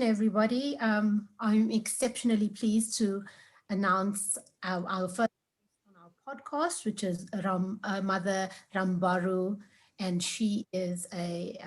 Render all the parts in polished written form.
Everybody. I'm exceptionally pleased to announce our first on our podcast, which is Mother Rambhoru, and she is a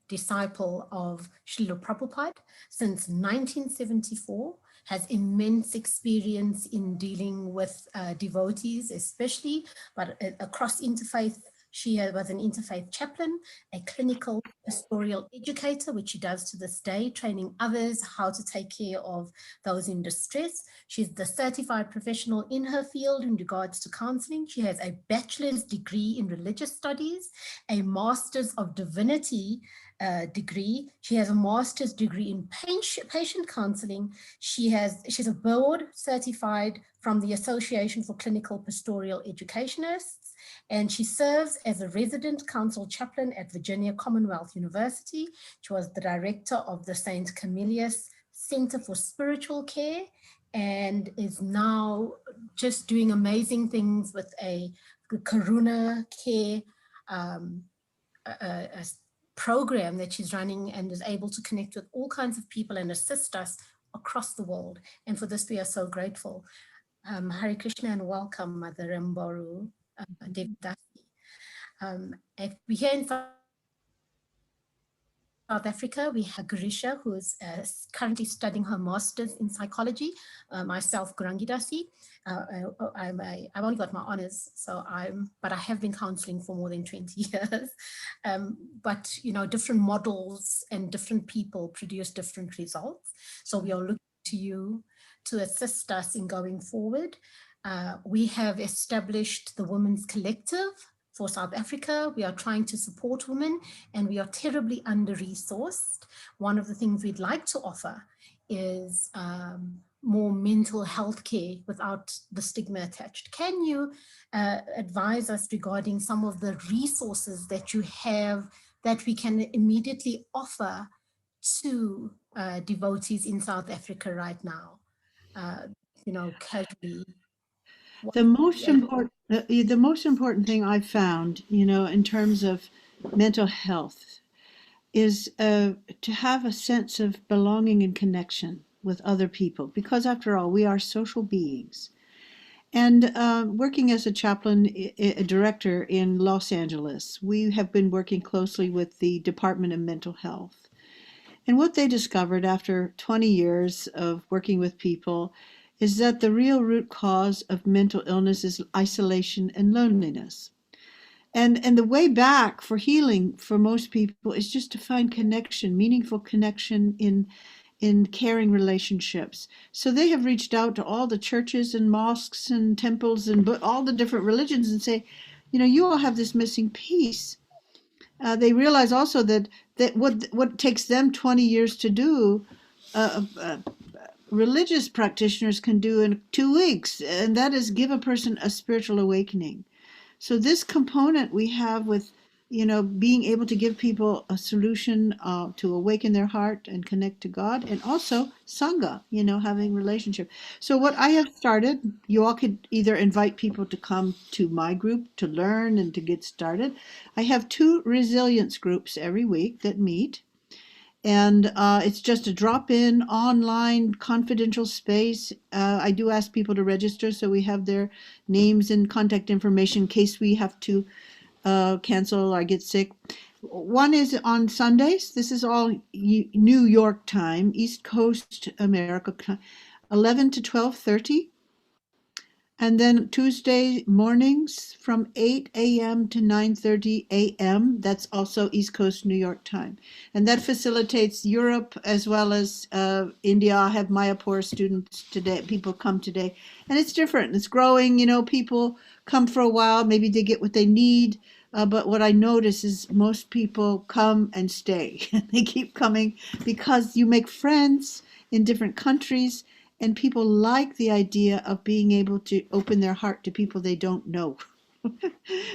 disciple of Srila Prabhupada since 1974, has immense experience in dealing with devotees, especially, but across interfaith. She was an interfaith chaplain, a clinical pastoral educator, which she does to this day, training others how to take care of those in distress. She's the certified professional in her field in regards to counseling. She has a bachelor's degree in religious studies, a master's of divinity degree. She has a master's degree in patient counseling. She's a board certified from the Association for Clinical Pastoral Educationists, and she serves as a resident council chaplain at Virginia Commonwealth University. She was the director of the St. Camillus Center for Spiritual Care and is now just doing amazing things with a Karuna Care a program that she's running, and is able to connect with all kinds of people and assist us across the world. And for this, we are so grateful. Hare Krishna and welcome, Mother Rambhoru, Dasi. If we here in South Africa, we have Garisha, who is currently studying her master's in psychology. Myself, Gurangi Dasi. I've only got my honors, but I have been counseling for more than 20 years. But different models and different people produce different results. So we are looking to you to assist us in going forward. We have established the Women's Collective for South Africa. We are trying to support women, and we are terribly under-resourced. One of the things we'd like to offer is more mental health care without the stigma attached. Can you advise us regarding some of the resources that you have that we can immediately offer to devotees in South Africa right now? Casually. The most important thing I've found, in terms of mental health, is to have a sense of belonging and connection with other people, because after all, we are social beings. And working as a chaplain, a director in Los Angeles, we have been working closely with the Department of Mental Health. And what they discovered after 20 years of working with people is that the real root cause of mental illness is isolation and loneliness. And the way back for healing for most people is just to find connection, meaningful connection in caring relationships. So they have reached out to all the churches and mosques and temples and all the different religions and say, you all have this missing piece. They realize also that what takes them 20 years to do, religious practitioners can do in 2 weeks, and that is give a person a spiritual awakening. So this component we have with, being able to give people a solution to awaken their heart and connect to God, and also Sangha, having relationship. So what I have started, you all could either invite people to come to my group to learn and to get started. I have 2 resilience groups every week that meet. And it's just a drop-in online confidential space. I do ask people to register, so we have their names and contact information in case we have to cancel or get sick. One is on Sundays. This is all New York time, East Coast America, 11 to 12:30. And then Tuesday mornings from 8 a.m. to 9:30 a.m. That's also East Coast New York time. And that facilitates Europe as well as India. I have Mayapur students today. People come today. And it's different. It's growing. People come for a while. Maybe they get what they need. But what I notice is most people come and stay. They keep coming because you make friends in different countries. And people like the idea of being able to open their heart to people they don't know.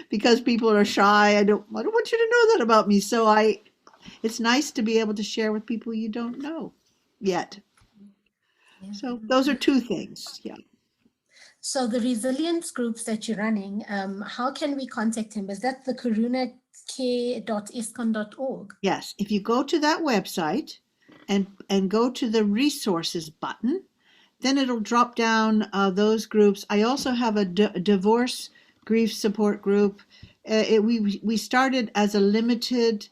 Because people are shy. I don't want you to know that about me. So it's nice to be able to share with people you don't know yet. Yeah. So those are 2 things. Yeah. So the resilience groups that you're running, how can we contact him? Is that the karunacare.iscon.org? Yes. If you go to that website, and go to the resources button. Then it'll drop down those groups. I also have a divorce grief support group. We started as a limited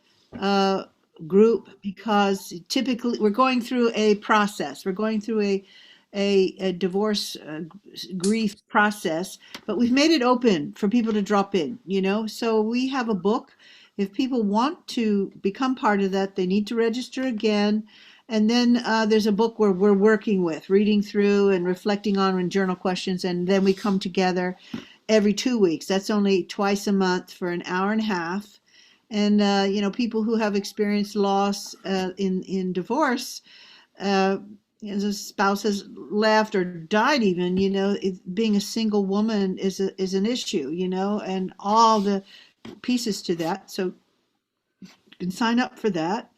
group because typically we're going through a process. We're going through a divorce grief process, but we've made it open for people to drop in, So we have a book. If people want to become part of that, they need to register again. And then there's a book where we're working with, reading through and reflecting on and journal questions. And then we come together every 2 weeks. That's only twice a month for an hour and a half. And, people who have experienced loss in divorce, the spouse has left or died even, being a single woman is an issue, and all the pieces to that. So you can sign up for that.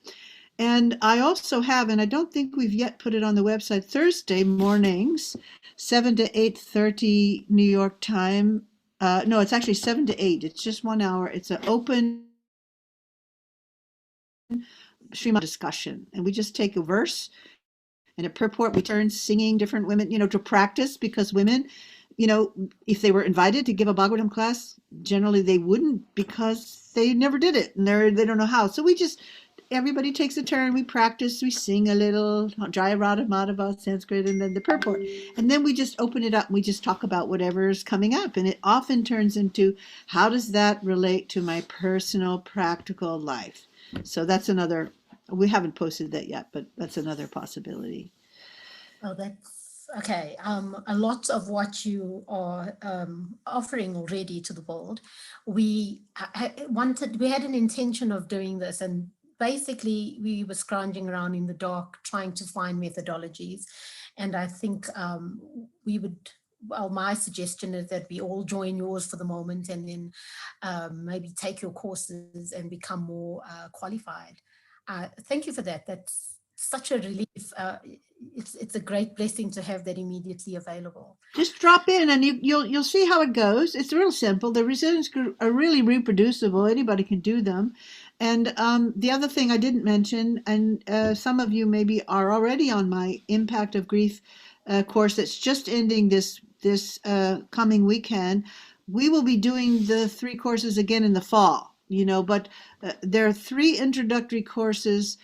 And I also have, and I don't think we've yet put it on the website, Thursday mornings, 7 to 8:30 New York time. No, it's actually 7 to 8. It's just 1 hour. It's an open stream discussion. And we just take a verse and a purport. We turn singing different women, to practice, because women, if they were invited to give a Bhagavatam class, generally they wouldn't because they never did it and they don't know how. So everybody takes a turn. We practice. We sing a little Jaya Radha Madhava, Sanskrit, and then the purport. And then we just open it up and we just talk about whatever's coming up. And it often turns into, how does that relate to my personal practical life? So that's another, we haven't posted that yet, but that's another possibility. Oh, that's okay. A lot of what you are offering already to the world, we had an intention of doing this, and basically we were scrounging around in the dark trying to find methodologies. And I think my suggestion is that we all join yours for the moment, and then maybe take your courses and become more qualified. Thank you for that. That's such a relief. It's a great blessing to have that immediately available. Just drop in and you'll see how it goes. It's real simple. The resilience group are really reproducible. Anybody can do them. And the other thing I didn't mention, and some of you maybe are already on my Impact of Grief course that's just ending this coming weekend. We will be doing the 3 courses again in the fall, but there are 3 introductory courses.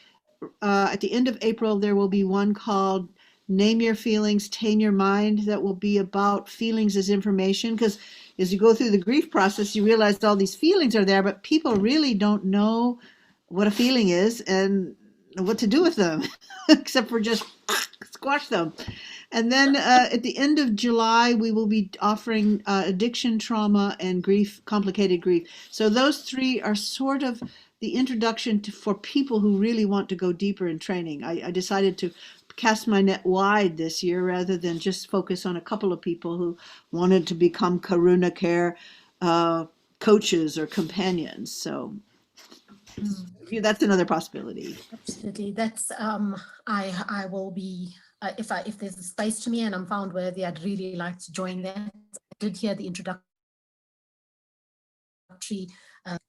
At the end of April, there will be one called Name Your Feelings, Tame Your Mind, that will be about feelings as information. Because as you go through the grief process, you realize all these feelings are there, but people really don't know what a feeling is and what to do with them, except for just squash them. And then at the end of July, we will be offering addiction, trauma, and grief, complicated grief. So those 3 are sort of the introduction for people who really want to go deeper in training. I decided to cast my net wide this year rather than just focus on a couple of people who wanted to become Karuna Care coaches or companions. So that's another possibility. Absolutely. That's I will be if there's a space to me and I'm found worthy, I'd really like to join that. I did hear the introductory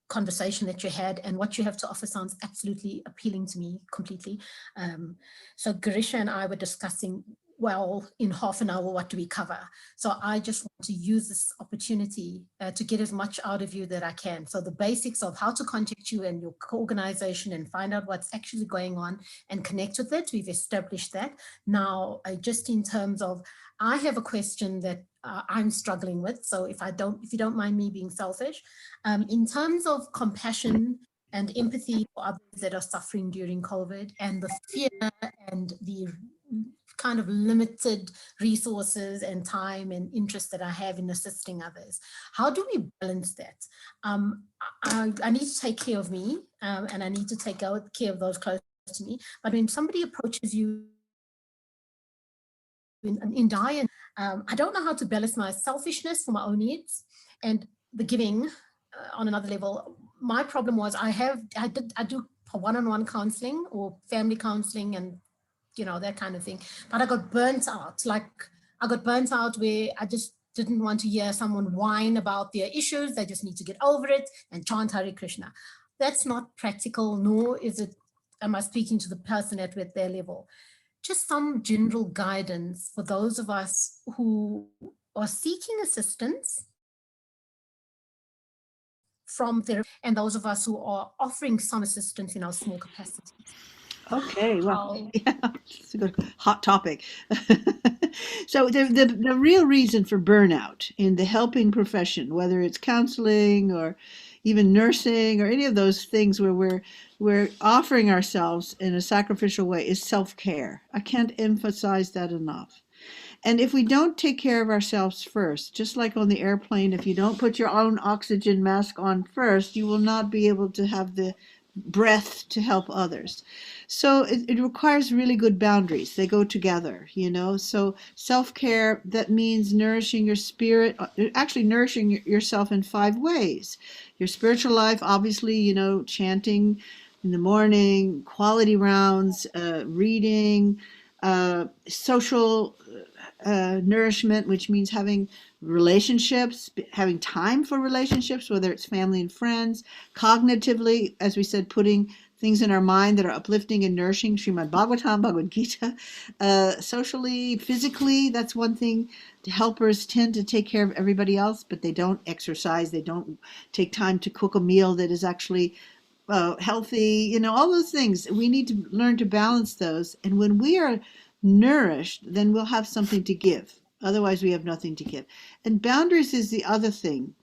conversation that you had, and what you have to offer sounds absolutely appealing to me completely. So Garisha and I were discussing, well, in half an hour, what do we cover? So I just want to use this opportunity to get as much out of you that I can. So the basics of how to contact you and your organization and find out what's actually going on and connect with it, we've established that. Now, just in terms of, I have a question that I'm struggling with. So if you don't mind me being selfish, in terms of compassion and empathy for others that are suffering during COVID, and the fear and the kind of limited resources and time and interest that I have in assisting others, how do we balance that? I need to take care of me, and I need to take care of those close to me. But when somebody approaches you in dire, I don't know how to balance my selfishness for my own needs and the giving on another level. My problem was I do one-on-one counseling or family counseling and that kind of thing, but I got burnt out. I got burnt out where I just didn't want to hear someone whine about their issues. They just need to get over it and chant Hare Krishna. That's not practical, nor is it am I speaking to the person at their level? Just some general guidance for those of us who are seeking assistance from therapy and those of us who are offering some assistance in our small capacities. Okay, well, How, yeah, it's a good hot topic. So the real reason for burnout in the helping profession, whether it's counseling or even nursing or any of those things where we're offering ourselves in a sacrificial way, is self-care. I can't emphasize that enough. And if we don't take care of ourselves first, just like on the airplane, if you don't put your own oxygen mask on first, you will not be able to have the breath to help others. So it requires really good boundaries. They go together, you know. So self-care, that means nourishing your spirit, actually nourishing yourself in 5 ways. Your spiritual life, obviously, you know, chanting in the morning, quality rounds, reading, social nourishment, which means having relationships, having time for relationships, whether it's family and friends. Cognitively, as we said, putting things in our mind that are uplifting and nourishing, Srimad Bhagavatam, Bhagavad Gita. Socially, physically, that's one thing. The helpers tend to take care of everybody else, but they don't exercise. They don't take time to cook a meal that is actually healthy, you know, all those things. We need to learn to balance those. And when we are nourished, then we'll have something to give. Otherwise, we have nothing to give. And boundaries is the other thing.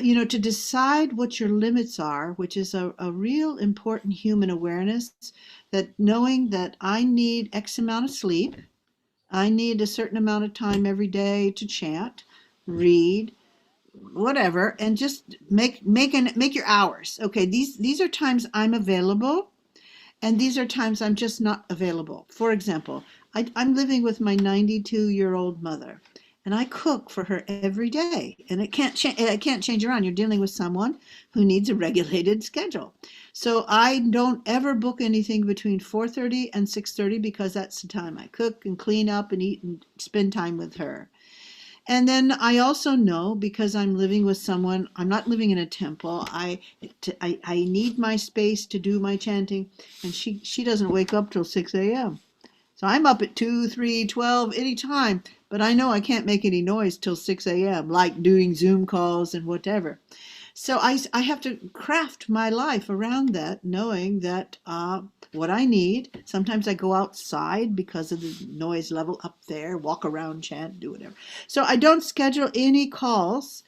You know, to decide what your limits are, which is a real important human awareness, that knowing that I need X amount of sleep, I need a certain amount of time every day to chant, read, whatever, and just make your hours. Okay, these are times I'm available, and these are times I'm just not available. For example, I'm living with my 92-year-old mother, and I cook for her every day, and it can't change. I can't change around. You're dealing with someone who needs a regulated schedule, so I don't ever book anything between 4:30 and 6:30 because that's the time I cook and clean up and eat and spend time with her. And then I also know, because I'm living with someone, I'm not living in a temple. I need my space to do my chanting, and she doesn't wake up till 6 a.m. So I'm up at 2, 3, 12, any time, but I know I can't make any noise till 6 a.m., like doing Zoom calls and whatever. So I have to craft my life around that, knowing that what I need. Sometimes I go outside because of the noise level up there, walk around, chant, do whatever. So I don't schedule any calls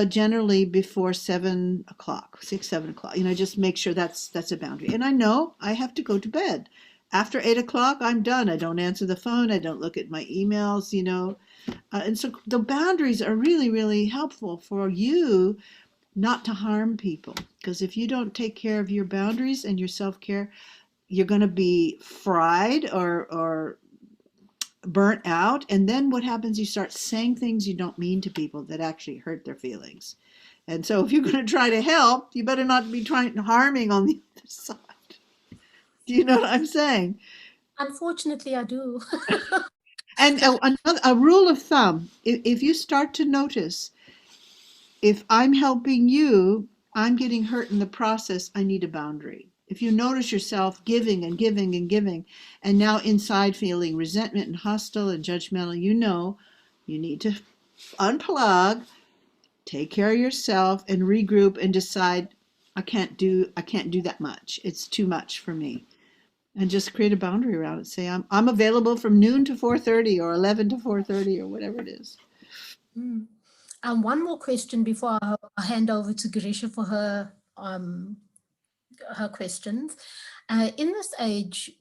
generally before 7 o'clock, 6, 7 o'clock. You know, just make sure that's a boundary. And I know I have to go to bed. After 8 o'clock, I'm done. I don't answer the phone. I don't look at my emails, you know. And so the boundaries are really, really helpful for you not to harm people. Because if you don't take care of your boundaries and your self-care, you're going to be fried or burnt out. And then what happens? You start saying things you don't mean to people that actually hurt their feelings. And so if you're going to try to help, you better not be trying harming on the other side. Do you know what I'm saying? unfortunately, I do. And a rule of thumb, if you start to notice, if I'm helping you, I'm getting hurt in the process, I need a boundary. If you notice yourself giving and giving and giving, and now inside feeling resentment and hostile and judgmental, you know you need to unplug, take care of yourself, and regroup and decide, I can't do that much. It's too much for me. And just create a boundary around it. Say I'm available from noon to 4:30 or 11 to 4:30 or whatever it is. Mm. And one more question before I hand over to Grisha for her questions. In this age,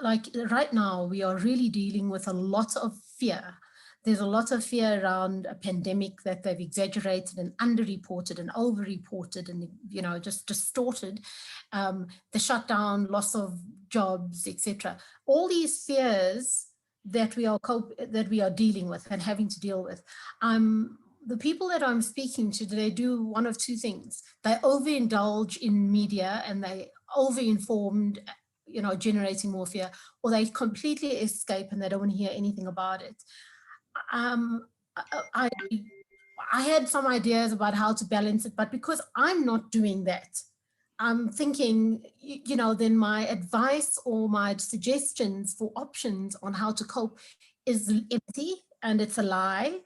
like right now, we are really dealing with a lot of fear. There's a lot of fear around a pandemic that they've exaggerated and underreported and overreported and, you know, just distorted. The shutdown, loss of jobs, etc. All these fears that we are dealing with and having to deal with. The people that I'm speaking to, they do one of two things. They overindulge in media and they overinformed, you know, generating more fear, or they completely escape and they don't want to hear anything about it. I I had some ideas about how to balance it, but because I'm not doing that, I'm thinking, then my advice or my suggestions for options on how to cope is empty and it's a lie,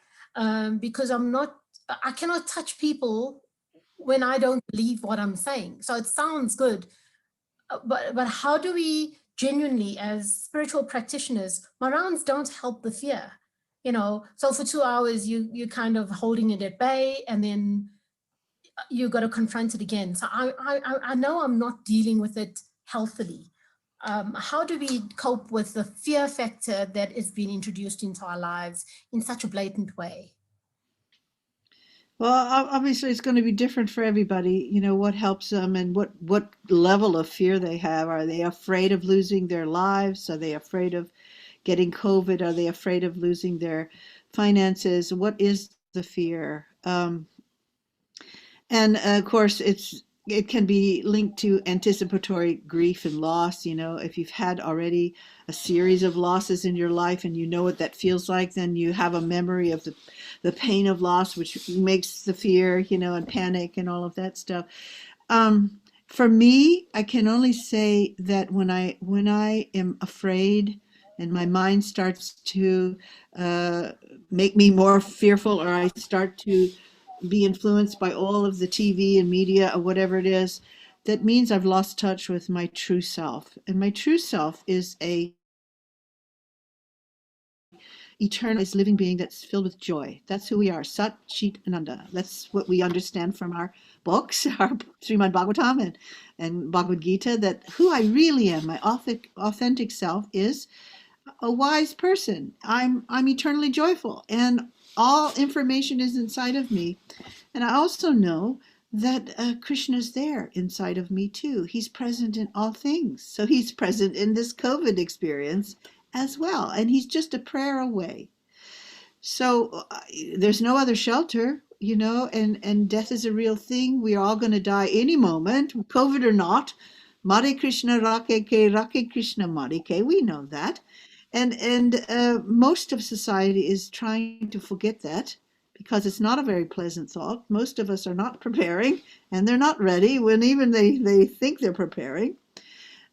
because I cannot touch people when I don't believe what I'm saying. So it sounds good, but how do we genuinely, as spiritual practitioners, my rounds don't help the fear, so for 2 hours you kind of holding it at bay, and then you got to confront it again. So I know I'm not dealing with it healthily. How do we cope with the fear factor that is being introduced into our lives in such a blatant way? Well, obviously, it's going to be different for everybody. What helps them and what level of fear they have. Are they afraid of losing their lives? Are they afraid of getting COVID? Are they afraid of losing their finances? What is the fear? And of course, it can be linked to anticipatory grief and loss. If you've had already a series of losses in your life and you know what that feels like, then you have a memory of the pain of loss, which makes the fear, and panic and all of that stuff. For me, I can only say that when I am afraid and my mind starts to make me more fearful, or I start to be influenced by all of the TV and media or whatever it is, that means I've lost touch with my true self. And my true self is a eternalized living being that's filled with joy. That's who we are, Sat, Chit, Ananda. That's what we understand from our books, our Srimad Bhagavatam and Bhagavad Gita, that who I really am, my authentic self, is a wise person. I'm eternally joyful, and all information is inside of me. And I also know that Krishna is there inside of me too. He's present in all things. So he's present in this COVID experience as well. And he's just a prayer away. So there's no other shelter, and death is a real thing. We are all going to die any moment, COVID or not. Mare Krishna Rake Ke Rake Krishna Mare Ke. We know that. And most of society is trying to forget that because it's not a very pleasant thought. Most of us are not preparing, and they're not ready when even they think they're preparing.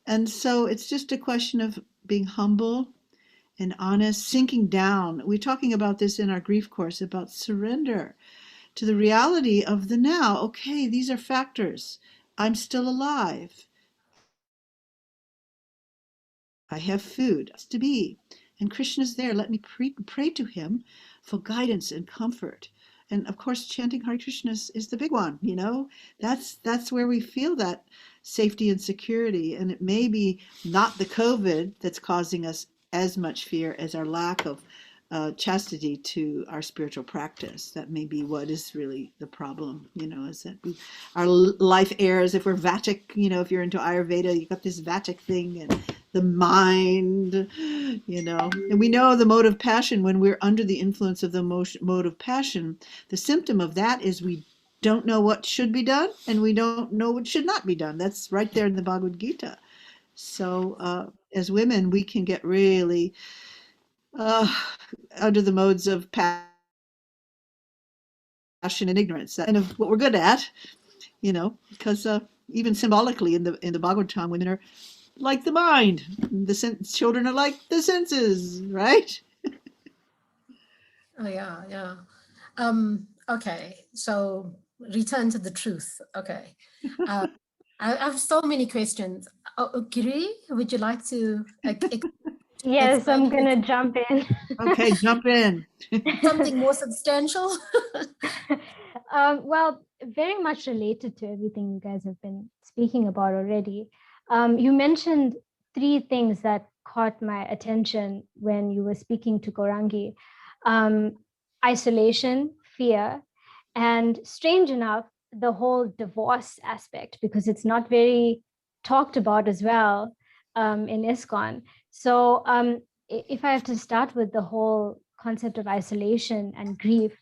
And so it's just a question of being humble and honest, sinking down. We're talking about this in our grief course, about surrender to the reality of the now. Okay, these are factors. I'm still alive. I have food to be. And Krishna's there. Let me pray to him for guidance and comfort. And of course, chanting Hare Krishna is the big one. That's where we feel that safety and security. And it may be not the COVID that's causing us as much fear as our lack of chastity to our spiritual practice. That may be what is really the problem, is that our life errors. If we're Vatic, if you're into Ayurveda, you got this Vatic thing and the mind, and we know the mode of passion. When we're under the influence of the mode of passion, the symptom of that is we don't know what should be done and we don't know what should not be done. That's right there in the Bhagavad Gita. So as women, we can get really under the modes of passion and ignorance. That's kind of what we're good at, because even symbolically in the Bhagavatam, women are like the mind. Children are like the senses, right? Oh yeah, yeah. Okay, so return to the truth. Okay. I have so many questions. Giri, would you like to Yes, I'm expand gonna jump in. Okay, jump in. something more substantial? Well, very much related to everything you guys have been speaking about already. You mentioned three things that caught my attention when you were speaking to Gorangi. Isolation, fear, and strange enough, the whole divorce aspect, because it's not very talked about as well in ISKCON. So if I have to start with the whole concept of isolation and grief,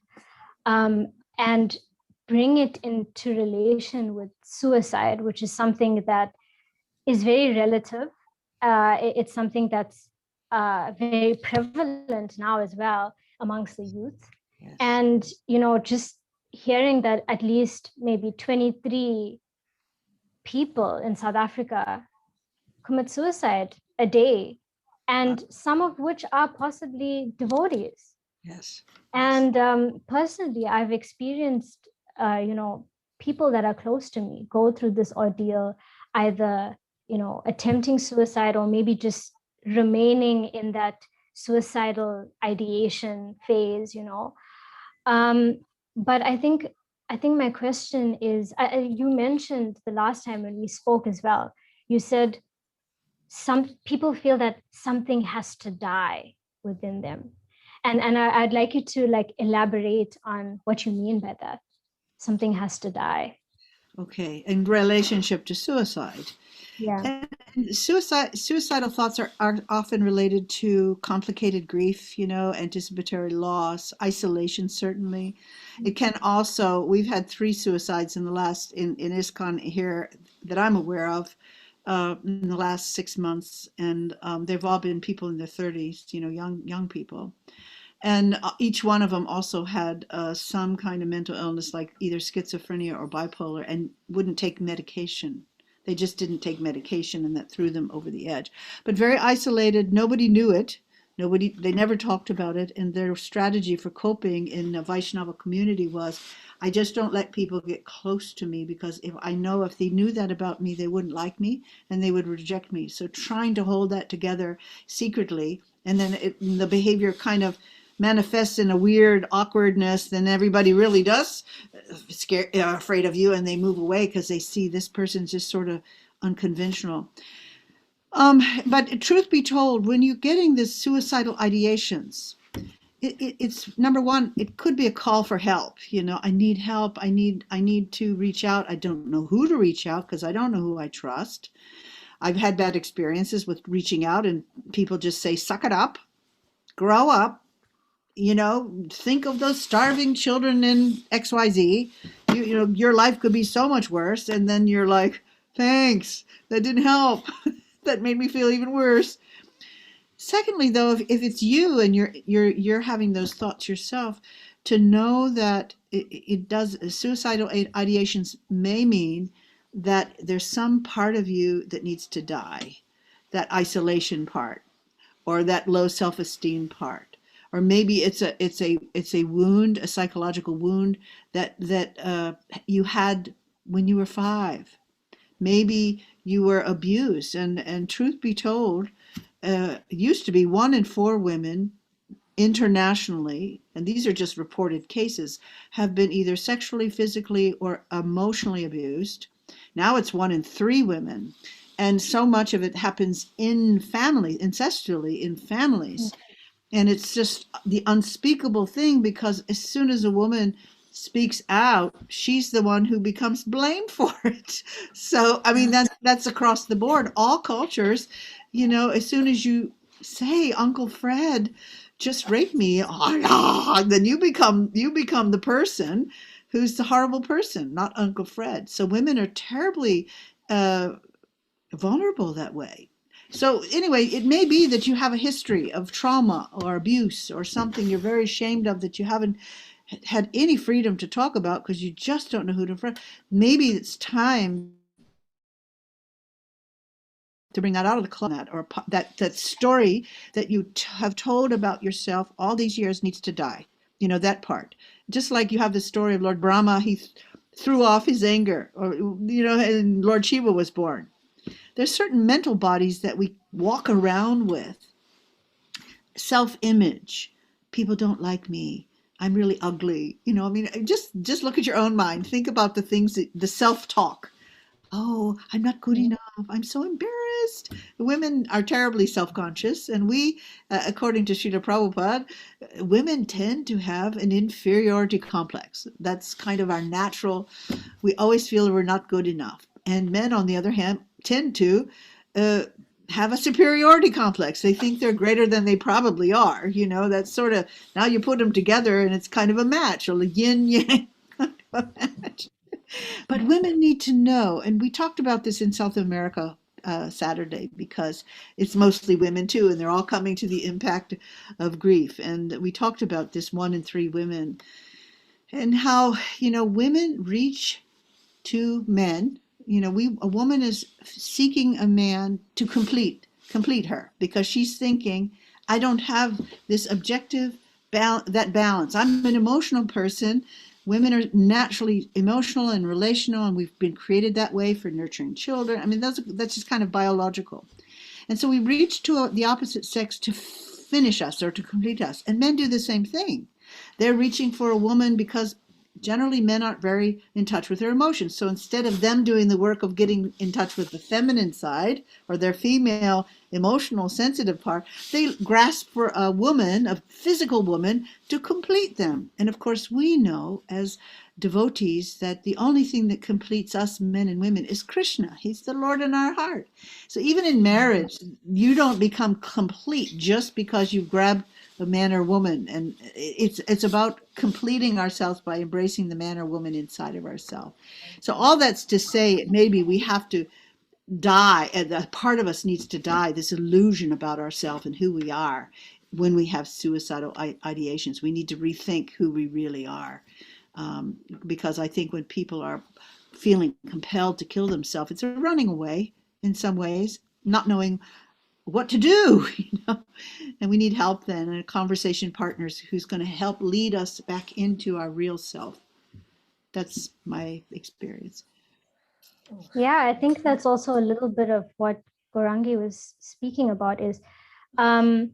and bring it into relation with suicide, which is something that is very relative. It's something that's very prevalent now as well amongst the youth. Yes. And, just hearing that at least maybe 23 people in South Africa commit suicide a day, and some of which are possibly devotees. Yes. And personally, I've experienced, people that are close to me go through this ordeal, either, attempting suicide or maybe just remaining in that suicidal ideation phase, But I think my question is, you mentioned the last time when we spoke as well, you said some people feel that something has to die within them. And I'd like you to like elaborate on what you mean by that. Something has to die. Okay. In relationship to suicide. Yeah. And suicidal thoughts are often related to complicated grief, anticipatory loss, isolation, certainly. It can also, we've had 3 suicides in ISKCON here that I'm aware of in the last 6 months. And they've all been people in their 30s, young people. And each one of them also had some kind of mental illness, like either schizophrenia or bipolar, and wouldn't take medication. They just didn't take medication, and that threw them over the edge. But very isolated. Nobody knew it. They never talked about it. And their strategy for coping in the Vaishnava community was, I just don't let people get close to me, because if they knew that about me, they wouldn't like me and they would reject me. So trying to hold that together secretly, and then the behavior kind of manifests in a weird awkwardness, then everybody really does afraid of you, and they move away because they see this person's just sort of unconventional. But truth be told, when you're getting this suicidal ideations, it's number one, it could be a call for help. I need help. I need to reach out. I don't know who to reach out because I don't know who I trust. I've had bad experiences with reaching out, and people just say, suck it up, grow up, think of those starving children in XYZ. Your life could be so much worse. And then you're like, thanks, that didn't help. That made me feel even worse. Secondly, though, if it's you and you're having those thoughts yourself, to know that it does, suicidal ideations may mean that there's some part of you that needs to die, that isolation part, or that low self-esteem part. Or maybe it's a wound, a psychological wound that you had when you were 5. Maybe you were abused, and truth be told, it used to be 1 in 4 women internationally, and these are just reported cases, have been either sexually, physically, or emotionally abused. Now it's 1 in 3 women, and so much of it happens in family, ancestrally in families. And it's just the unspeakable thing, because as soon as a woman speaks out, she's the one who becomes blamed for it. So, I mean, that's across the board, all cultures. As soon as you say, Uncle Fred just raped me, then you become the person who's the horrible person, not Uncle Fred. So women are terribly vulnerable that way. So anyway, it may be that you have a history of trauma or abuse or something you're very ashamed of that you haven't had any freedom to talk about because you just don't know who to friend. Maybe it's time to bring that out of the closet, or that story that you have told about yourself all these years needs to die. That part. Just like you have the story of Lord Brahma, he threw off his anger, or and Lord Shiva was born. There's certain mental bodies that we walk around with. Self-image. People don't like me. I'm really ugly. Just look at your own mind. Think about the things, the self-talk. Oh, I'm not good enough. I'm so embarrassed. Women are terribly self-conscious, and we, according to Srila Prabhupada, women tend to have an inferiority complex. That's kind of our natural. We always feel we're not good enough. And men, on the other hand, tend to have a superiority complex. They think they're greater than they probably are. That's sort of, now you put them together and it's kind of a match, or a yin-yang kind of a match. But women need to know, and we talked about this in South America Saturday, because it's mostly women too, and they're all coming to the impact of grief. And we talked about this 1 in 3 women, and how, women reach to men a woman is seeking a man to complete her, because she's thinking, I don't have this objective that balance. I'm an emotional person. Women are naturally emotional and relational, and we've been created that way for nurturing children. I mean, that's just kind of biological. And so we reach to the opposite sex to finish us or to complete us. And men do the same thing. They're reaching for a woman because generally men aren't very in touch with their emotions. So instead of them doing the work of getting in touch with the feminine side or their female emotional sensitive part, they grasp for a woman, a physical woman, to complete them. And of course, we know as devotees that the only thing that completes us men and women is Krishna. He's the Lord in our heart. So even in marriage, you don't become complete just because you grab a man or woman, and it's about completing ourselves by embracing the man or woman inside of ourselves. So all that's to say, maybe we have to die, and a part of us needs to die, this illusion about ourselves and who we are. When we have suicidal ideations, we need to rethink who we really are, because I think when people are feeling compelled to kill themselves, it's a running away in some ways, not knowing what to do, and we need help then, and conversation partners who's going to help lead us back into our real self. That's my experience. Yeah, I think that's also a little bit of what Gorangi was speaking about is, as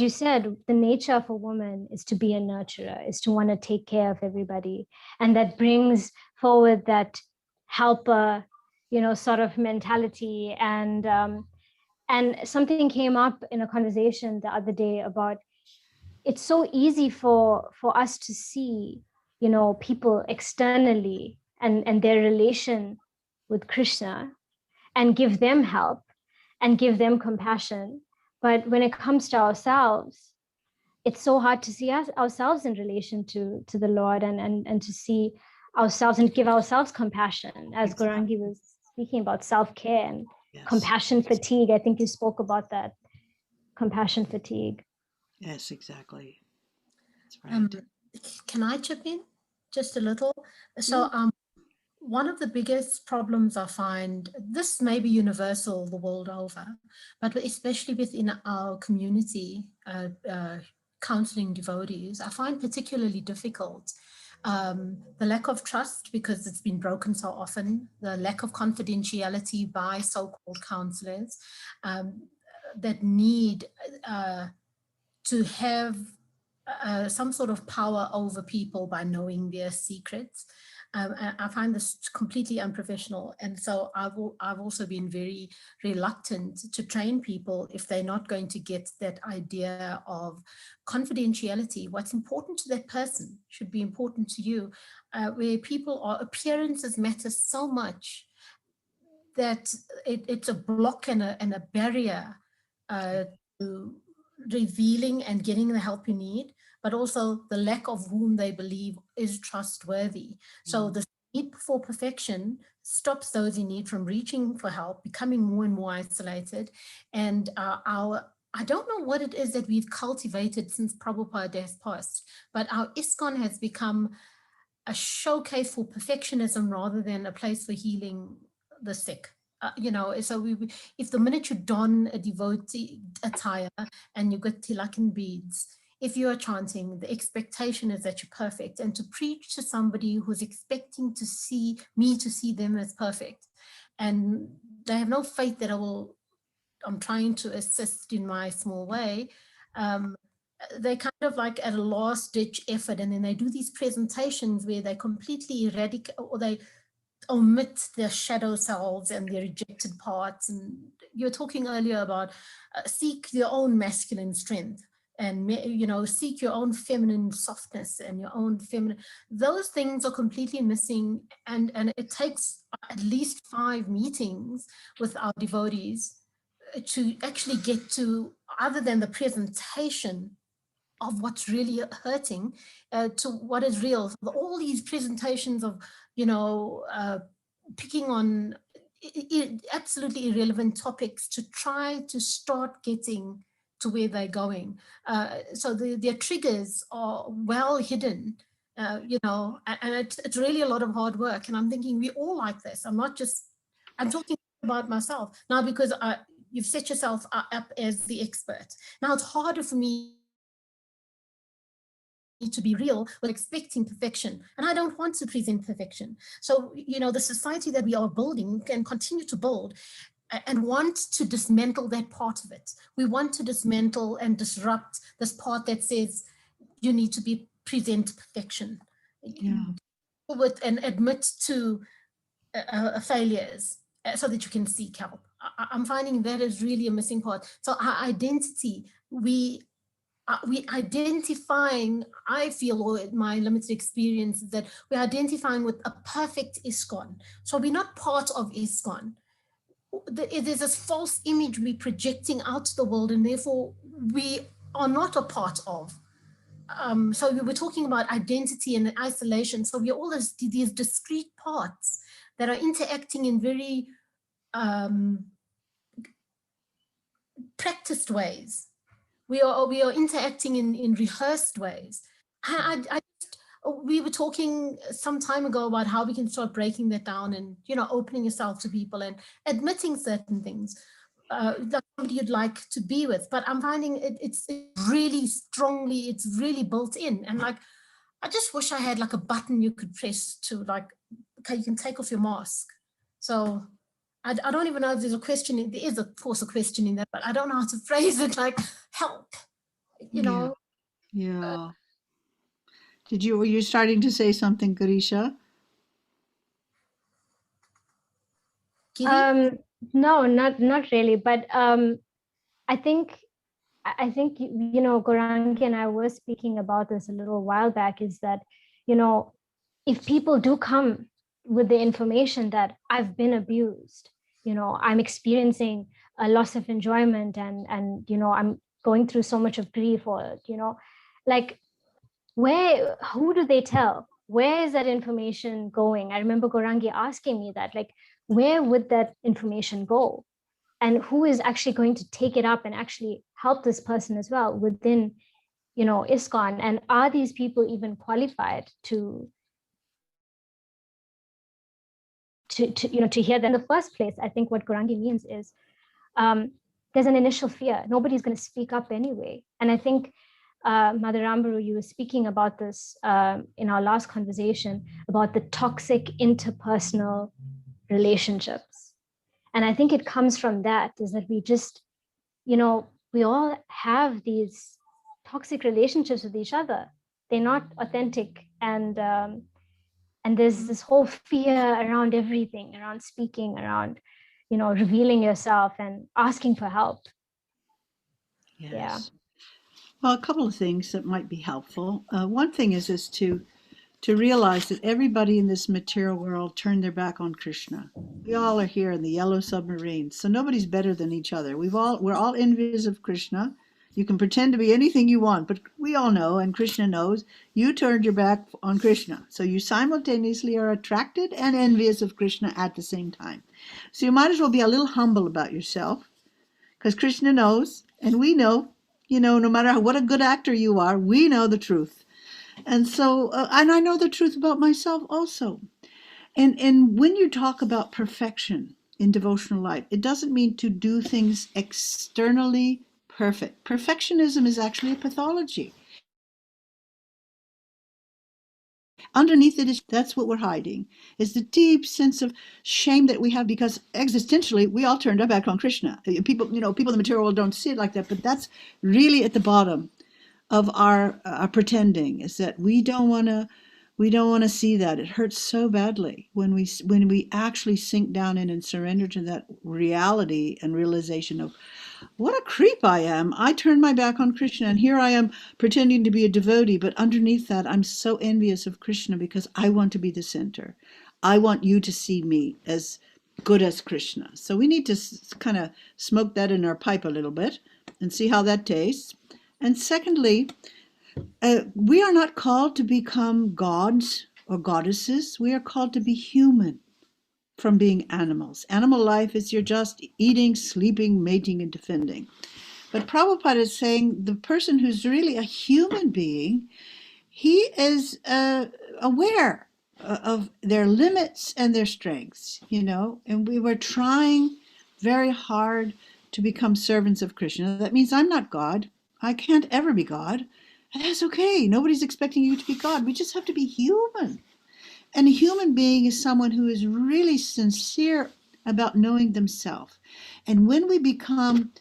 you said, the nature of a woman is to be a nurturer, is to want to take care of everybody. And that brings forward that helper, sort of mentality. And something came up in a conversation the other day about, it's so easy for us to see, people externally and their relation with Krishna, and give them help and give them compassion. But when it comes to ourselves, it's so hard to see ourselves in relation to the Lord, and to see ourselves and give ourselves compassion, as Gorangi was speaking about self-care and compassion fatigue. I think you spoke about that, compassion fatigue. Yes, exactly. That's right. Can I chip in just a little? So one of the biggest problems I find, this may be universal the world over, but especially within our community, counseling devotees, I find particularly difficult. The lack of trust, because it's been broken so often, the lack of confidentiality by so-called counselors, that need to have some sort of power over people by knowing their secrets. I find this completely unprofessional. And so I've also been very reluctant to train people if they're not going to get that idea of confidentiality. What's important to that person should be important to you, where people are, appearances matter so much that it's a block and a barrier to revealing and getting the help you need, but also the lack of whom they believe is trustworthy. So the need for perfection stops those in need from reaching for help, becoming more and more isolated. And I don't know what it is that we've cultivated since Prabhupada has passed, but our ISKCON has become a showcase for perfectionism rather than a place for healing the sick. So if the minute you don a devotee attire and you get tilak and beads, if you are chanting, the expectation is that you're perfect, and to preach to somebody who's expecting to see them as perfect, and they have no faith that I'm trying to assist in my small way. They kind of like at a last ditch effort, and then they do these presentations where they completely eradicate, or they omit their shadow selves and their rejected parts. And you're talking earlier about seek your own masculine strength, and seek your own feminine softness and your own feminine. Those things are completely missing, and it takes at least 5 meetings with our devotees to actually get to, other than the presentation of what's really hurting, to what is real. So all these presentations of, picking on absolutely irrelevant topics to try to start getting to where they're going. So their triggers are well hidden, and it's really a lot of hard work. And I'm thinking we all like this. I'm talking about myself now because you've set yourself up as the expert. Now it's harder for me to be real with expecting perfection. And I don't want to present perfection. So, the society that we are building and continue to build and want to dismantle that part of it. We want to dismantle and disrupt this part that says you need to present perfection. Yeah. And admit to failures so that you can seek help. I'm finding that is really a missing part. So our identity, we identifying, I feel, or my limited experience, is that we're identifying with a perfect ISKCON. So we're not part of ISKCON. There's this false image we're projecting out to the world, and therefore we are not a part of. So we were talking about identity and isolation. So we're all these discrete parts that are interacting in very practiced ways. We are interacting in rehearsed ways. We were talking some time ago about how we can start breaking that down and, opening yourself to people and admitting certain things that somebody you'd like to be with. But I'm finding it's really strongly, it's really built in. And like, I just wish I had like a button you could press to like, okay, you can take off your mask. So I don't even know if there's a question. There is, of course, a question in that, but I don't know how to phrase it. Like, help, Yeah. Were you starting to say something, Garisha? No, not really. But I think Gorangi and I were speaking about this a little while back. Is that if people do come with the information that I've been abused, I'm experiencing a loss of enjoyment, and I'm going through so much of grief, or like, who do they tell? Where is that information going? I remember Gorangi asking me that, like, where would that information go? And who is actually going to take it up and actually help this person as well within ISKCON? And are these people even qualified to hear that in the first place? I think what Gorangi means is there's an initial fear. Nobody's going to speak up anyway. And I think Mother Rambhoru, you were speaking about this in our last conversation about the toxic interpersonal relationships. And I think it comes from that, is that we just, we all have these toxic relationships with each other. They're not authentic. And there's this whole fear around everything, around speaking, around, revealing yourself and asking for help. Yes. Yeah. Well, a couple of things that might be helpful. One thing is to realize that everybody in this material world turned their back on Krishna. We all are here in the yellow submarine, so nobody's better than each other. We're all envious of Krishna. You can pretend to be anything you want, but we all know, and Krishna knows, you turned your back on Krishna. So you simultaneously are attracted and envious of Krishna at the same time. So you might as well be a little humble about yourself, because Krishna knows, and we know, no matter what a good actor you are, we know the truth. And so, and I know the truth about myself also. And when you talk about perfection in devotional life, it doesn't mean to do things externally perfect. Perfectionism is actually a pathology. Underneath it is, that's what we're hiding, is the deep sense of shame that we have, because existentially we all turned our back on Krishna. People in the material world don't see it like that, but that's really at the bottom of our pretending, is that we don't want to see that. It hurts so badly when we actually sink down in and surrender to that reality and realization of what a creep I am. I turned my back on Krishna, and here I am pretending to be a devotee, but underneath that I'm so envious of Krishna because I want to be the center. I want you to see me as good as Krishna. So we need to kind of smoke that in our pipe a little bit and see how that tastes. And secondly, we are not called to become gods or goddesses. We are called to be human from being animals. Animal life is you're just eating, sleeping, mating, and defending. But Prabhupada is saying the person who's really a human being, he is aware of their limits and their strengths, and we were trying very hard to become servants of Krishna. That means I'm not God. I can't ever be God. And that's okay. Nobody's expecting you to be God. We just have to be human. And a human being is someone who is really sincere about knowing themselves. And when we become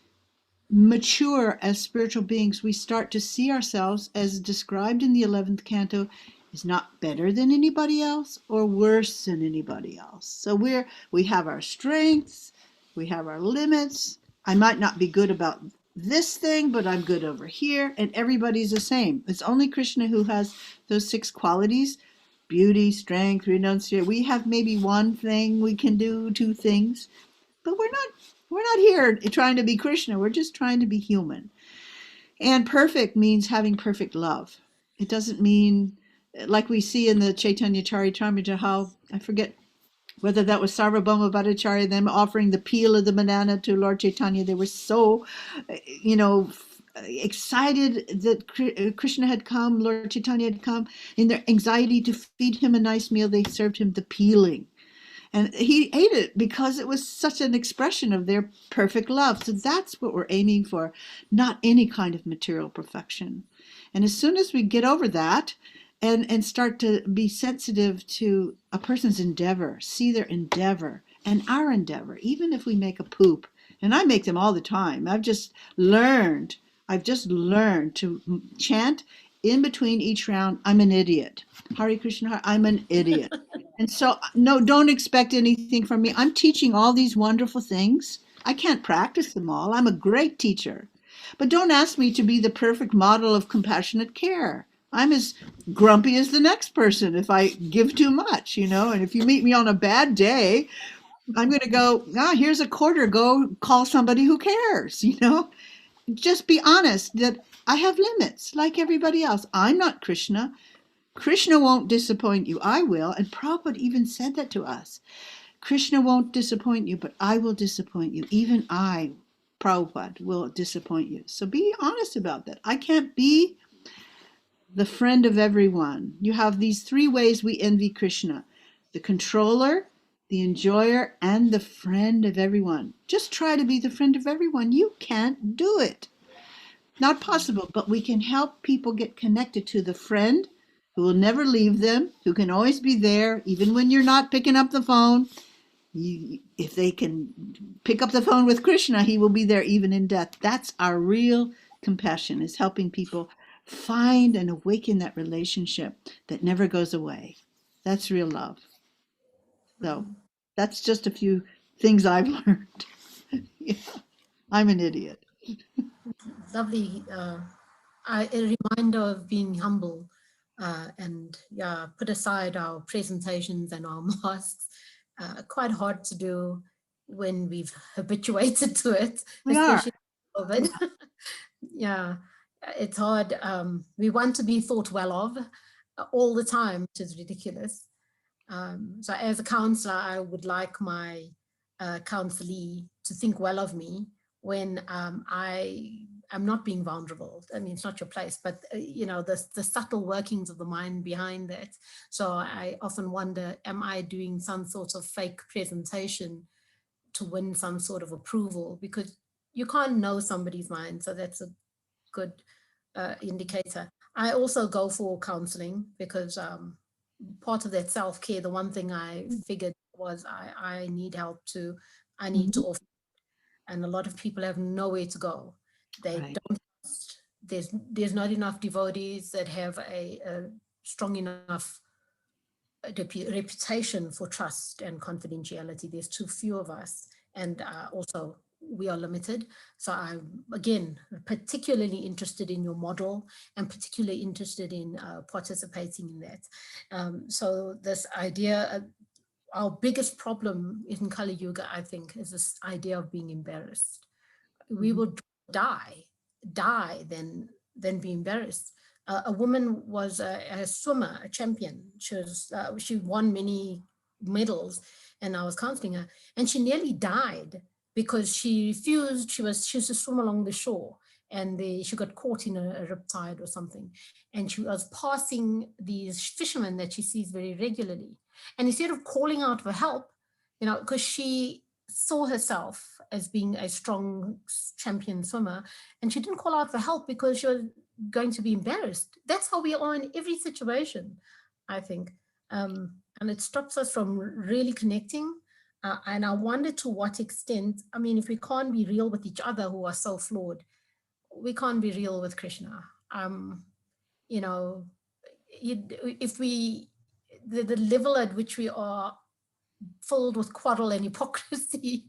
mature as spiritual beings, we start to see ourselves, as described in the 11th canto, is not better than anybody else or worse than anybody else. So we have our strengths, we have our limits. I might not be good about this thing, but I'm good over here, and everybody's the same. It's only Krishna who has those 6 qualities: beauty, strength, renunciation. We have maybe one thing we can do, 2 things, but we're not here trying to be Krishna. We're just trying to be human. And perfect means having perfect love. It doesn't mean, like we see in the Chaitanya Charitamrita, how, I forget whether that was Sarvabhauma Bhattacharya, them offering the peel of the banana to Lord Chaitanya. They were so, excited that Krishna had come, Lord Chaitanya had come. In their anxiety to feed him a nice meal, they served him the peeling. And he ate it because it was such an expression of their perfect love. So that's what we're aiming for, not any kind of material perfection. And as soon as we get over that and start to be sensitive to a person's endeavor, see their endeavor and our endeavor, even if we make a poop, and I make them all the time. I've just learned to chant in between each round, I'm an idiot. Hare Krishna, I'm an idiot. And so, no, don't expect anything from me. I'm teaching all these wonderful things. I can't practice them all. I'm a great teacher. But don't ask me to be the perfect model of compassionate care. I'm as grumpy as the next person if I give too much, and if you meet me on a bad day, I'm going to go, here's a quarter, go call somebody who cares, Just be honest that I have limits like everybody else. I'm not Krishna. Krishna won't disappoint you. I will. And Prabhupada even said that to us. Krishna won't disappoint you, but I will disappoint you. Even I, Prabhupada, will disappoint you. So be honest about that. I can't be the friend of everyone. You have these 3 ways we envy Krishna: the controller, the enjoyer, and the friend of everyone. Just try to be the friend of everyone. You can't do it. Not possible, but we can help people get connected to the friend who will never leave them, who can always be there, even when you're not picking up the phone. If they can pick up the phone with Krishna, he will be there even in death. That's our real compassion, is helping people find and awaken that relationship that never goes away. That's real love. So that's just a few things I've learned. Yeah, I'm an idiot. Lovely. A reminder of being humble, and put aside our presentations and our masks. Quite hard to do when we've habituated to it, We are. especially COVID. Yeah, it's hard. We want to be thought well of all the time, which is ridiculous. So as a counselor, I would like my counselee to think well of me when I'm not being vulnerable. I mean, it's not your place, but the subtle workings of the mind behind that. So I often wonder, am I doing some sort of fake presentation to win some sort of approval? Because you can't know somebody's mind. So that's a good indicator. I also go for counseling because part of that self-care, the one thing I figured was I need help too. I need to offer, and a lot of people have nowhere to go. They Right. don't trust. There's not enough devotees that have a strong enough reputation for trust and confidentiality. There's too few of us, and also we are limited. So I'm, again, particularly interested in your model and particularly interested in participating in that. So this idea, our biggest problem in Kali Yuga, I think, is this idea of being embarrassed. We would die than be embarrassed. A woman was a swimmer, a champion. She won many medals, and I was counseling her, and she nearly died because she refused. She used to swim along the shore, and she got caught in a riptide or something, and she was passing these fishermen that she sees very regularly, and instead of calling out for help, because she saw herself as being a strong champion swimmer, and she didn't call out for help because she was going to be embarrassed. That's how we are in every situation, I think. And it stops us from really connecting. And I wonder to what extent, I mean, if we can't be real with each other who are so flawed, we can't be real with Krishna. If the level at which we are filled with quarrel and hypocrisy,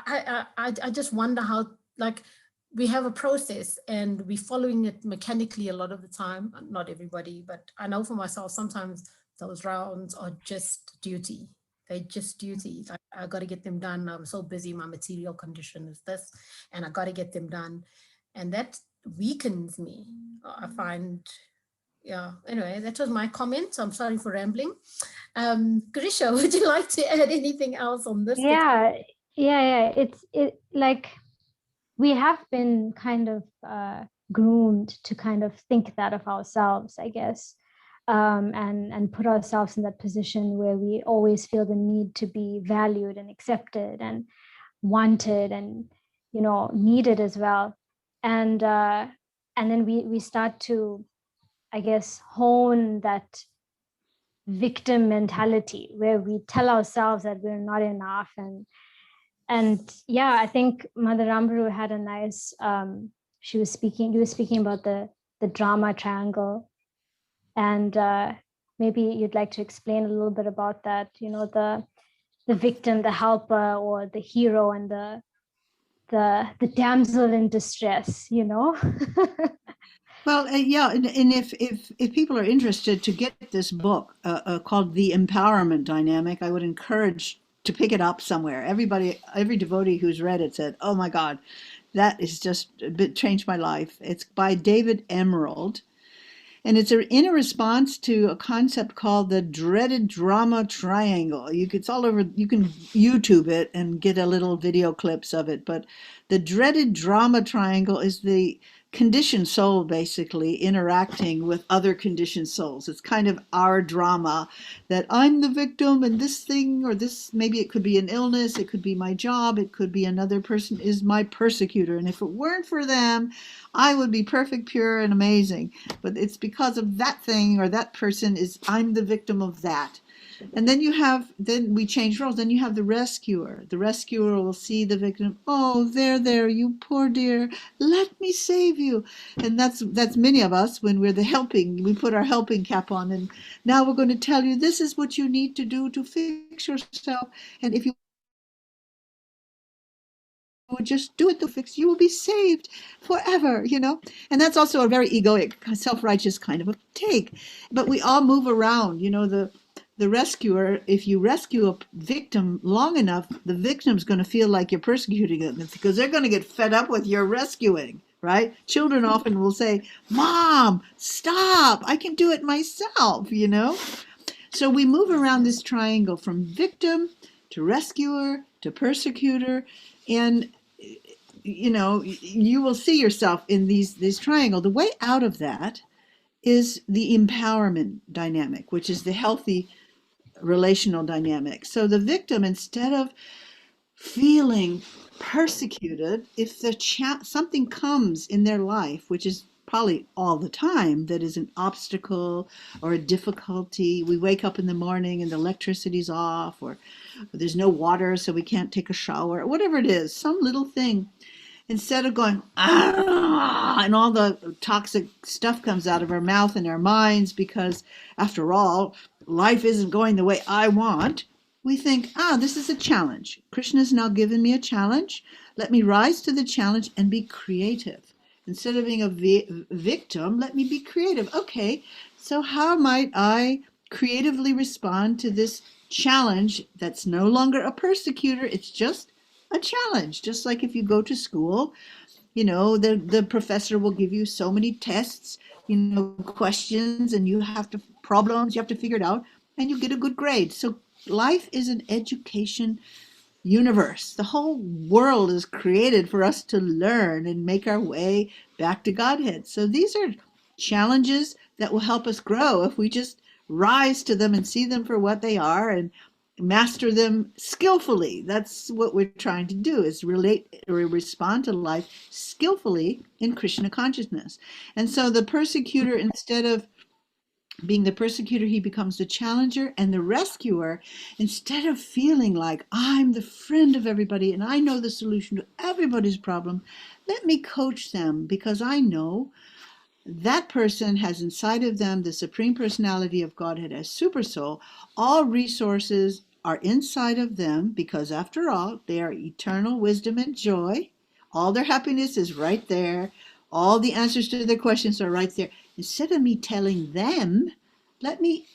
I just wonder how, like, we have a process and we're following it mechanically a lot of the time. Not everybody, but I know for myself, sometimes those rounds are just duty. They're just duty. Like, I got to get them done. I'm so busy. My material condition is this, and I got to get them done. And that weakens me, I find. Yeah, anyway, that was my comment. I'm sorry for rambling. Grisha, would you like to add anything else on this? Yeah. It's like we have been kind of groomed to kind of think that of ourselves, I guess, and put ourselves in that position where we always feel the need to be valued and accepted and wanted and needed as well, and then we start to, I guess, hone that victim mentality where we tell ourselves that we're not enough. And yeah, I think Mother Rambhoru had a nice, you were speaking about the drama triangle, and maybe you'd like to explain a little bit about that, the victim, the helper, or the hero, and the damsel in distress. Well, yeah, and if people are interested to get this book called The Empowerment Dynamic, I would encourage to pick it up somewhere. Every devotee who's read it said, "Oh my God, that is just a bit changed my life." It's by David Emerald, and in a response to a concept called the dreaded drama triangle. It's all over. You can YouTube it and get a little video clips of it. But the dreaded drama triangle is the conditioned soul basically interacting with other conditioned souls. It's kind of our drama that I'm the victim and this thing or this, maybe it could be an illness, it could be my job, it could be another person is my persecutor. And if it weren't for them, I would be perfect, pure, and amazing. But it's because of that thing or that person I'm the victim of that. And then then we change roles. Then you have the rescuer. The rescuer will see the victim. Oh, there, you poor dear. Let me save you. And that's many of us when we're the helping. We put our helping cap on, and now we're going to tell you this is what you need to do to fix yourself. And if you would just do it to fix, you will be saved forever, And that's also a very egoic, self-righteous kind of a take. But we all move around, the rescuer, if you rescue a victim long enough, the victim's going to feel like you're persecuting them because they're going to get fed up with your rescuing, right? Children often will say, "Mom, stop, I can do it myself," So we move around this triangle from victim to rescuer to persecutor, and you will see yourself in this triangle. The way out of that is the empowerment dynamic, which is the healthy relational dynamic. So the victim, instead of feeling persecuted, if something comes in their life, which is probably all the time, that is an obstacle or a difficulty. We wake up in the morning and the electricity's off, or there's no water, so we can't take a shower, or whatever it is, some little thing. Instead of going, and all the toxic stuff comes out of our mouth and our minds because, after all, life isn't going the way I want, we think, this is a challenge. Krishna's now given me a challenge. Let me rise to the challenge and be creative. Instead of being a victim, let me be creative. Okay, so how might I creatively respond to this challenge that's no longer a persecutor? It's just a challenge. Just like if you go to school, the professor will give you so many tests, questions, and you have to figure it out, and you get a good grade. So life is an education universe. The whole world is created for us to learn and make our way back to Godhead. So these are challenges that will help us grow if we just rise to them and see them for what they are and master them skillfully. That's what we're trying to do, is relate or respond to life skillfully in Krishna consciousness. And so the persecutor, instead of being the persecutor, he becomes the challenger, and the rescuer, instead of feeling like I'm the friend of everybody and I know the solution to everybody's problem, let me coach them, because I know that person has inside of them the Supreme Personality of Godhead as Super Soul. All resources are inside of them, because after all, they are eternal wisdom and joy. All their happiness is right there. All the answers to their questions are right there. Instead of me telling them, let me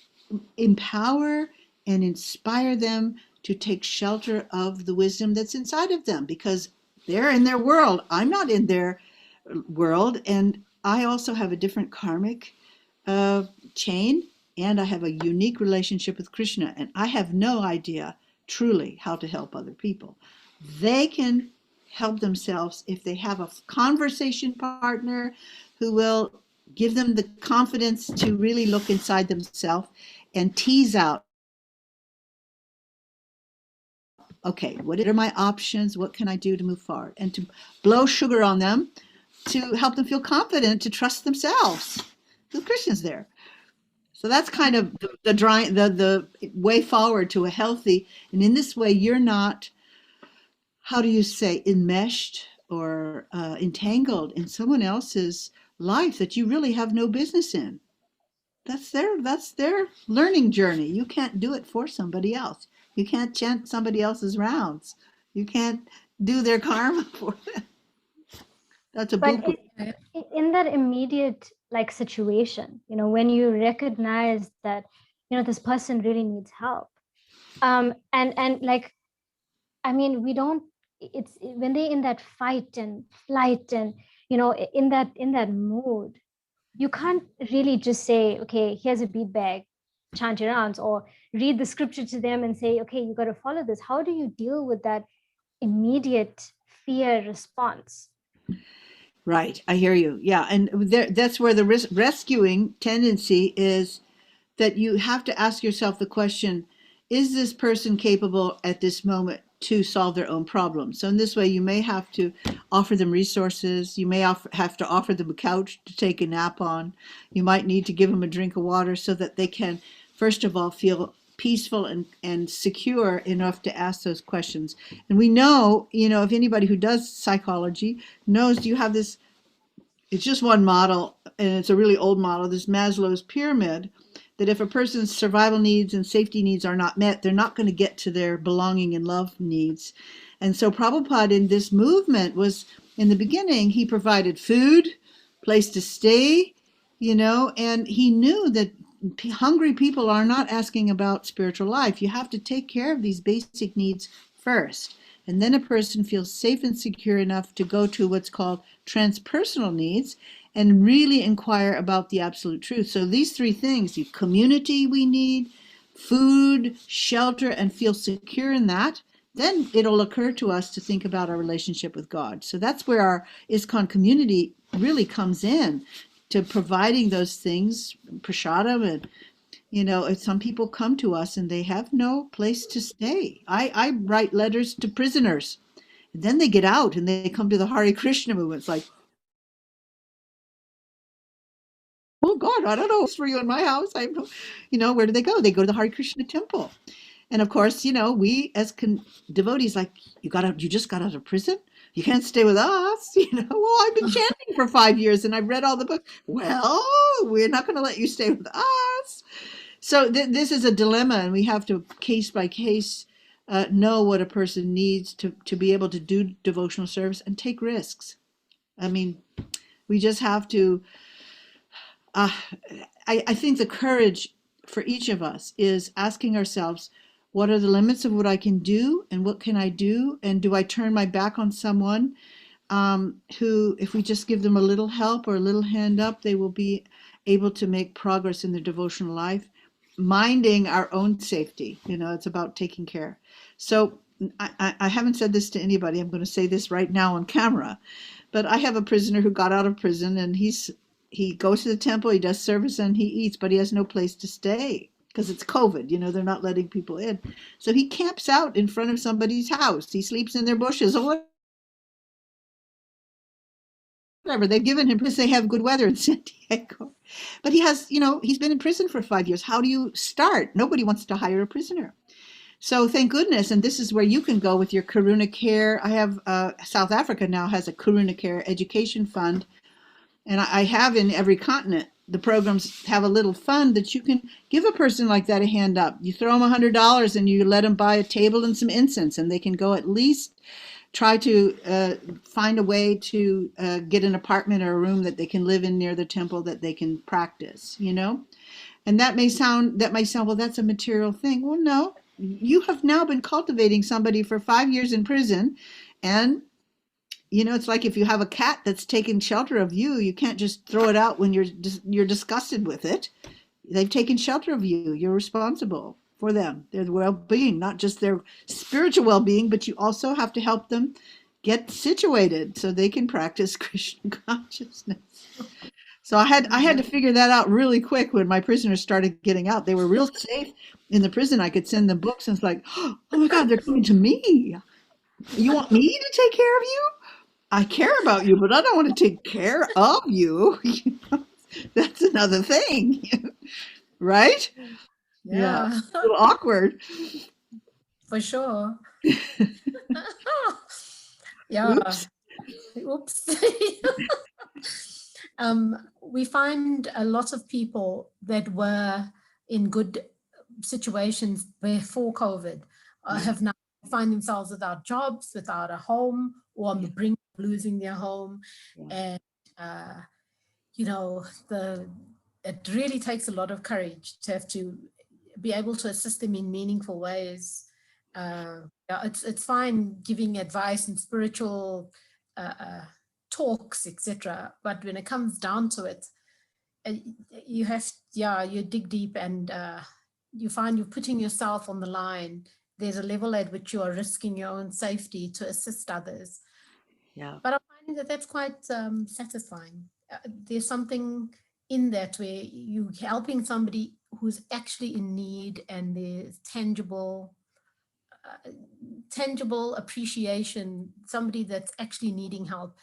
empower and inspire them to take shelter of the wisdom that's inside of them, because they're in their world. I'm not in their world, and I also have a different karmic chain, and I have a unique relationship with Krishna, and I have no idea truly how to help other people. They can help themselves if they have a conversation partner who will give them the confidence to really look inside themselves and tease out, okay, what are my options? What can I do to move forward? And to blow sugar on them to help them feel confident to trust themselves. Because Krishna's there. So that's kind of the way forward to a healthy, and in this way, you're not, how do you say, enmeshed or entangled in someone else's life that you really have no business in. That's their learning journey. You can't do it for somebody else. You can't chant somebody else's rounds. You can't do their karma for them. That's a But boo-boo. in that immediate like situation, when you recognize that, this person really needs help, and like, I mean, we don't. It's when they're in that fight and flight, and in that mood, you can't really just say, okay, here's a bead bag, chant your rounds, or read the scripture to them and say, okay, you got to follow this. How do you deal with that immediate fear response? Right, I hear you. Yeah, and that's where the rescuing tendency is, that you have to ask yourself the question, is this person capable at this moment to solve their own problem? So in this way, you may have to offer them resources. You may have to offer them a couch to take a nap on. You might need to give them a drink of water so that they can, first of all, feel peaceful and secure enough to ask those questions. And we know, if anybody who does psychology knows, you have this, it's just one model, and it's a really old model, this Maslow's pyramid, that if a person's survival needs and safety needs are not met, they're not going to get to their belonging and love needs. And so Prabhupada in this movement was, in the beginning, he provided food, place to stay, and he knew that hungry people are not asking about spiritual life. You have to take care of these basic needs first. And then a person feels safe and secure enough to go to what's called transpersonal needs and really inquire about the absolute truth. So these three things, the community we need, food, shelter, and feel secure in that, then it'll occur to us to think about our relationship with God. So that's where our ISKCON community really comes in, to providing those things, prasadam, and if some people come to us and they have no place to stay. I write letters to prisoners, and then they get out and they come to the Hare Krishna movement. It's like, oh God, I don't know what's for you in my house. I have no, where do they go? They go to the Hare Krishna temple. And of course, we as devotees, like, you just got out of prison. You can't stay with us. Well, I've been chanting for 5 years and I've read all the books. Well, we're not going to let you stay with us. So this is a dilemma, and we have to, case by case, know what a person needs to be able to do devotional service and take risks. I mean, we just have to, I think the courage for each of us is asking ourselves, what are the limits of what I can do, and what can I do? And do I turn my back on someone who, if we just give them a little help or a little hand up, they will be able to make progress in their devotional life, minding our own safety. It's about taking care. So I haven't said this to anybody. I'm going to say this right now on camera. But I have a prisoner who got out of prison, and he goes to the temple, he does service, and he eats, but he has no place to stay because it's COVID. They're not letting people in. So he camps out in front of somebody's house. He sleeps in their bushes or whatever. They've given him because they have good weather in San Diego. But he's been in prison for 5 years. How do you start? Nobody wants to hire a prisoner. So thank goodness, and this is where you can go with your Karuna Care. I have South Africa now has a Karuna Care education fund, and I have in every continent. The programs have a little fund that you can give a person like that a hand up. You throw them $100 and you let them buy a table and some incense, and they can go at least try to find a way to get an apartment or a room that they can live in near the temple that they can practice. And that may sound well, that's a material thing. Well, no, you have now been cultivating somebody for 5 years in prison, and it's like if you have a cat that's taken shelter of you, you can't just throw it out when you're disgusted with it. They've taken shelter of you. You're responsible for them, their well-being, not just their spiritual well-being, but you also have to help them get situated so they can practice Krishna consciousness. So I had to figure that out really quick when my prisoners started getting out. They were real safe in the prison. I could send them books, and it's like, oh my God, they're coming to me. You want me to take care of you? I care about you, but I don't want to take care of you. That's another thing, right? Yeah. A little awkward. For sure. Yeah. Oops. We find a lot of people that were in good situations before COVID have now find themselves without jobs, without a home, or on the brink of losing their home. And, it really takes a lot of courage to have to be able to assist them in meaningful ways. It's fine giving advice and spiritual talks, etc. But when it comes down to it, you dig deep, and you find you're putting yourself on the line. There's a level at which you are risking your own safety to assist others. Yeah. But I'm finding that that's quite satisfying. There's something in that where you're helping somebody who's actually in need, and there's tangible appreciation, somebody that's actually needing help.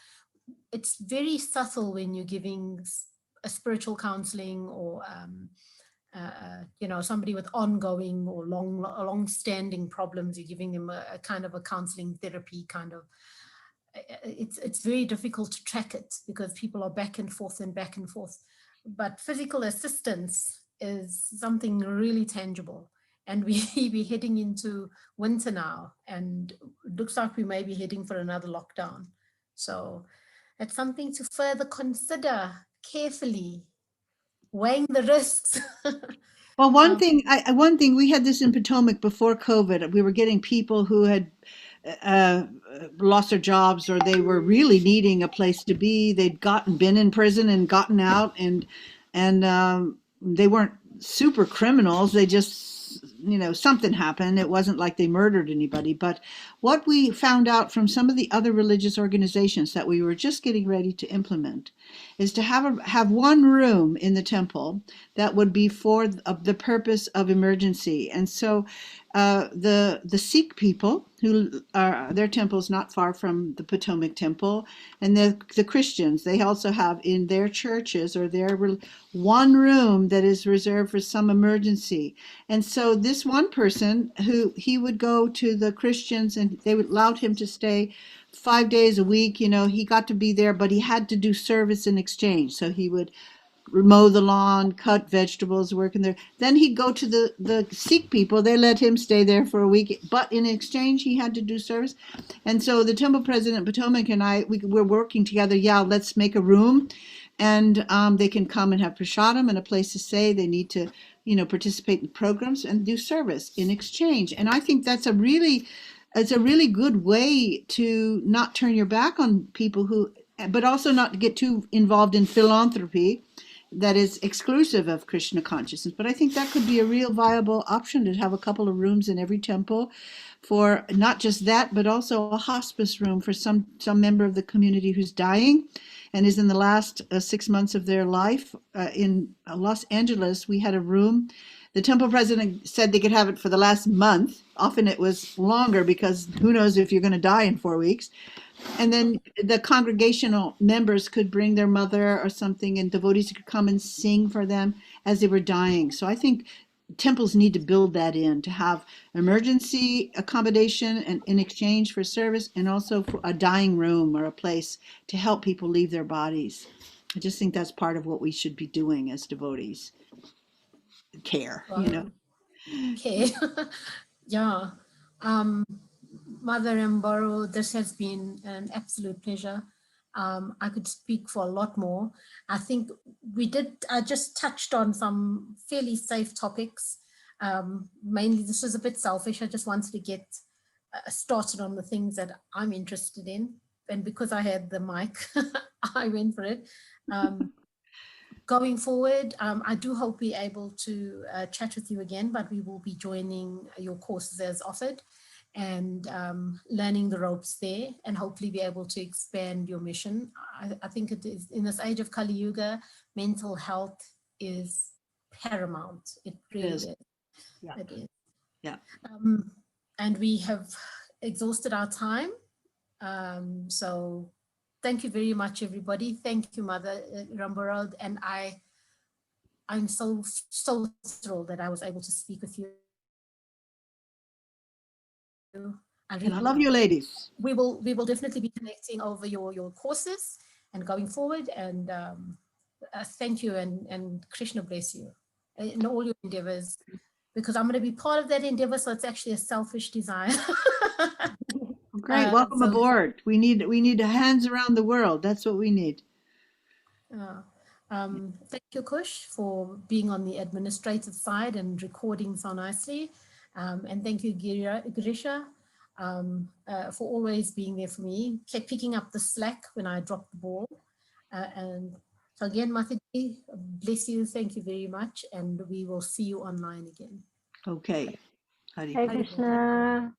It's very subtle when you're giving a spiritual counseling, or somebody with ongoing or long-standing problems. You're giving them a kind of a counseling therapy kind of. It's very difficult to track it because people are back and forth. But physical assistance is something really tangible. And we're heading into winter now, and it looks like we may be heading for another lockdown. So it's something to further consider carefully, weighing the risks. Well, one thing we had this in Potomac before COVID. We were getting people who had lost their jobs, or they were really needing a place to be. They'd been in prison and gotten out, and they weren't super criminals. They just, something happened. It wasn't like they murdered anybody. But what we found out from some of the other religious organizations that we were just getting ready to implement is to have one room in the temple that would be for the purpose of emergency. And so the Sikh people, who are, their temple's not far from the Potomac Temple, and the Christians, they also have in their churches or their one room that is reserved for some emergency. And so this one person, he would go to the Christians, and they would allow him to stay 5 days a week. He got to be there, but he had to do service in exchange. So he would mow the lawn, cut vegetables, work in there. Then he'd go to the Sikh people. They let him stay there for a week, but in exchange, he had to do service. And so the temple president, Potomac, and we were working together. Yeah, let's make a room, and they can come and have prasadam and a place to stay. They need to, participate in programs and do service in exchange. And I think it's a really good way to not turn your back on people but also not to get too involved in philanthropy. that is exclusive of Krishna consciousness. But I think that could be a real viable option, to have a couple of rooms in every temple for not just that, but also a hospice room for some member of the community who's dying and is in the last 6 months of their life. In Los Angeles, we had a room. The temple president said they could have it for the last month. Often it was longer, because who knows if you're going to die in 4 weeks. And then the congregational members could bring their mother or something, and devotees could come and sing for them as they were dying. So I think temples need to build that in, to have emergency accommodation and in exchange for service, and also for a dying room or a place to help people leave their bodies. I just think that's part of what we should be doing as devotees. Care, you know. Okay. Yeah. Mother Rambhoru, this has been an absolute pleasure. I could speak for a lot more. I think I just touched on some fairly safe topics. Mainly, this was a bit selfish. I just wanted to get started on the things that I'm interested in. And because I had the mic, I went for it. Going forward, I do hope we're able to chat with you again, but we will be joining your courses as offered, and learning the ropes there, and hopefully be able to expand your mission. I think it is, in this age of Kali Yuga, mental health is paramount. It really is. Yeah. It is. Yeah. And we have exhausted our time. So thank you very much, everybody. Thank you, Mother Rambhoru. And I'm so thrilled that I was able to speak with you. And I love you, ladies. We will definitely be connecting over your courses and going forward. And thank you, and Krishna bless you in all your endeavors, because I'm going to be part of that endeavor. So it's actually a selfish desire. Great, welcome aboard. We need hands around the world. That's what we need. Thank you, Kush, for being on the administrative side and recording so nicely. And thank you, Girisha, for always being there for me, kept picking up the slack when I dropped the ball. And so again, Mataji, bless you. Thank you very much. And we will see you online again. Okay. Hare Krishna.